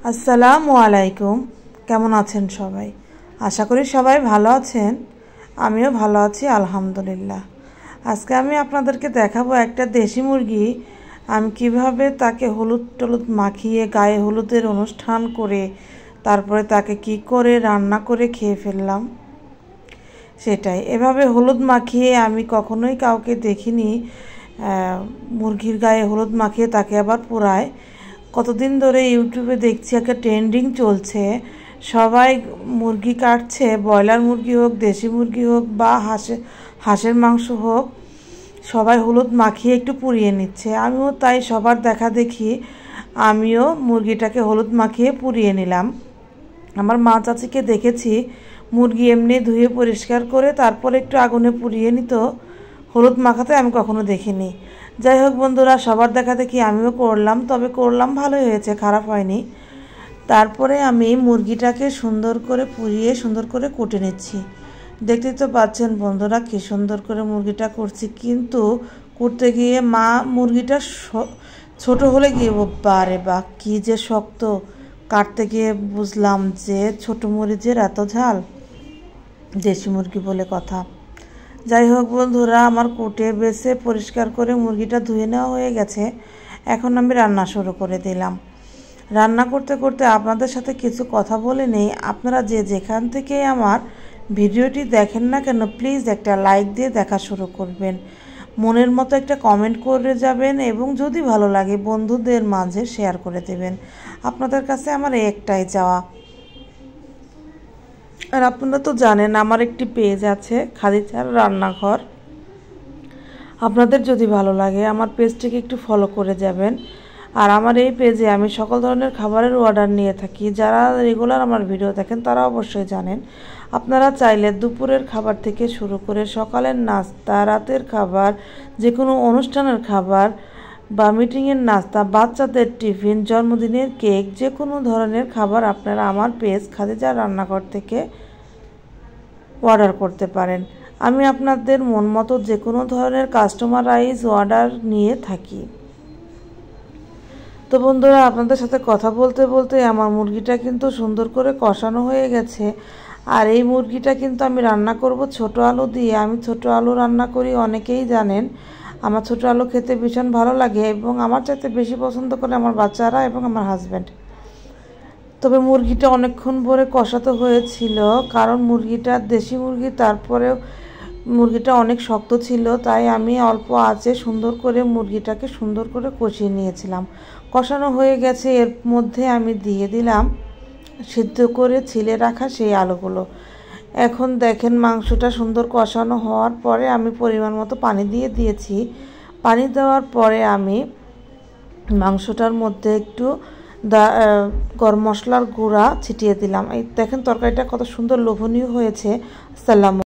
আসসালামু আলাইকুম। কেমন আছেন সবাই? আশা করি সবাই ভালো আছেন। আমিও ভালো আছি আলহামদুলিল্লাহ। আজকে আমি আপনাদেরকে দেখাবো একটা দেশি মুরগি আমি কিভাবে তাকে হলুদ টলুদ মাখিয়ে গায়ে হলুদের অনুষ্ঠান করে তারপরে তাকে কি করে রান্না করে খেয়ে ফেললাম সেটাই। এভাবে হলুদ মাখিয়ে আমি কখনোই কাউকে দেখিনি। মুরগির গায়ে হলুদ মাখিয়ে তাকে আবার পোড়ায়। কতদিন ধরে ইউটিউবে দেখছি একটা ট্রেন্ডিং চলছে, সবাই মুরগি কাটছে, ব্রয়লার মুরগি হোক, দেশি মুরগি হোক বা হাঁসের মাংস হোক, সবাই হলুদ মাখিয়ে একটু পুড়িয়ে নিচ্ছে। আমিও তাই সবার দেখা দেখি আমিও মুরগিটাকে হলুদ মাখিয়ে পুড়িয়ে নিলাম। আমার মা চাচিকে দেখেছি মুরগি এমনি ধুয়ে পরিষ্কার করে তারপরে একটু আগুনে পুড়িয়ে নিত, হলুদ মাখাতে আমি কখনো দেখিনি। যাই হোক বন্ধুরা, সবার দেখা দেখি আমিও করলাম, তবে করলাম ভালোই হয়েছে, খারাপ হয়নি। তারপরে আমি মুরগিটাকে সুন্দর করে পুড়িয়ে সুন্দর করে কুটে নিচ্ছি। দেখতেই তো পাচ্ছেন বন্ধুরা কি সুন্দর করে মুরগিটা করছি, কিন্তু করতে গিয়ে মা মুরগিটা ছোট হলে গিয়ে বারে বা কি যে শক্ত, কাটতে গিয়ে বুঝলাম যে ছোট মরিচের এত ঝাল, দেশি মুরগি বলে কথা। যাই হোক বন্ধুরা, আমার কুটে বেছে পরিষ্কার করে মুরগিটা ধুয়ে নেওয়া হয়ে গেছে। এখন আমি রান্না শুরু করে দিলাম। রান্না করতে করতে আপনাদের সাথে কিছু কথা বলে নেই। আপনারা যে যেখান থেকে আমার ভিডিওটি দেখেন না কেন, প্লিজ একটা লাইক দিয়ে দেখা শুরু করবেন, মনের মতো একটা কমেন্ট করে যাবেন এবং যদি ভালো লাগে বন্ধুদের মাঝে শেয়ার করে দেবেন। আপনাদের কাছে আমার একটাই চাওয়া। আর আপনারা তো জানেন আমার একটি পেজ আছে, খাদিজার রান্নাঘর। আপনাদের যদি ভালো লাগে আমার পেজটিকে একটু ফলো করে যাবেন। আর আমার এই পেজে আমি সকল ধরনের খাবারের অর্ডার নিয়ে থাকি। যারা রেগুলার আমার ভিডিও দেখেন তারা অবশ্যই জানেন। আপনারা চাইলে দুপুরের খাবার থেকে শুরু করে সকালের নাস্তা, রাতের খাবার, যে কোনো অনুষ্ঠানের খাবার বা মিটিংয়ের নাস্তা, বাচ্চাদের টিফিন, জন্মদিনের কেক, যে কোনো ধরনের খাবার আপনারা আমার পেজ খাদিজার রান্নাঘর থেকে অর্ডার করতে পারেন। আমি আপনাদের মন মতো যে কোনো ধরনের কাস্টমারাইজ অর্ডার নিয়ে থাকি। তো বন্ধুরা, আপনাদের সাথে কথা বলতে বলতে আমার মুরগিটা কিন্তু সুন্দর করে কষানো হয়ে গেছে। আর এই মুরগিটা কিন্তু আমি রান্না করব ছোট আলু দিয়ে। আমি ছোট আলু রান্না করি, অনেকেই জানেন। আমার ছোট আলু খেতে ভীষণ ভালো লাগে এবং আমার চাইতে বেশি পছন্দ করে আমার বাচ্চারা এবং আমার হাজব্যান্ড। তবে মুরগিটা অনেকক্ষণ ধরে কষাতে হয়েছিল, কারণ মুরগিটা দেশি মুরগি, তারপরেও মুরগিটা অনেক শক্ত ছিল, তাই আমি অল্প আঁচে সুন্দর করে মুরগিটাকে সুন্দর করে কষিয়ে নিয়েছিলাম। কষানো হয়ে গেছে, এর মধ্যে আমি দিয়ে দিলাম সিদ্ধ করে ছিলে রাখা সেই আলুগুলো। এখন দেখেন মাংসটা সুন্দর কষানো হওয়ার পরে আমি পরিমাণ মতো পানি দিয়ে দিয়েছি। পানি দেওয়ার পরে আমি মাংসটার মধ্যে একটু গরম মশলার গুঁড়া ছিটিয়ে দিলাম। এই দেখেন তরকারিটা কত সুন্দর লোভনীয় হয়েছে। আসসালামু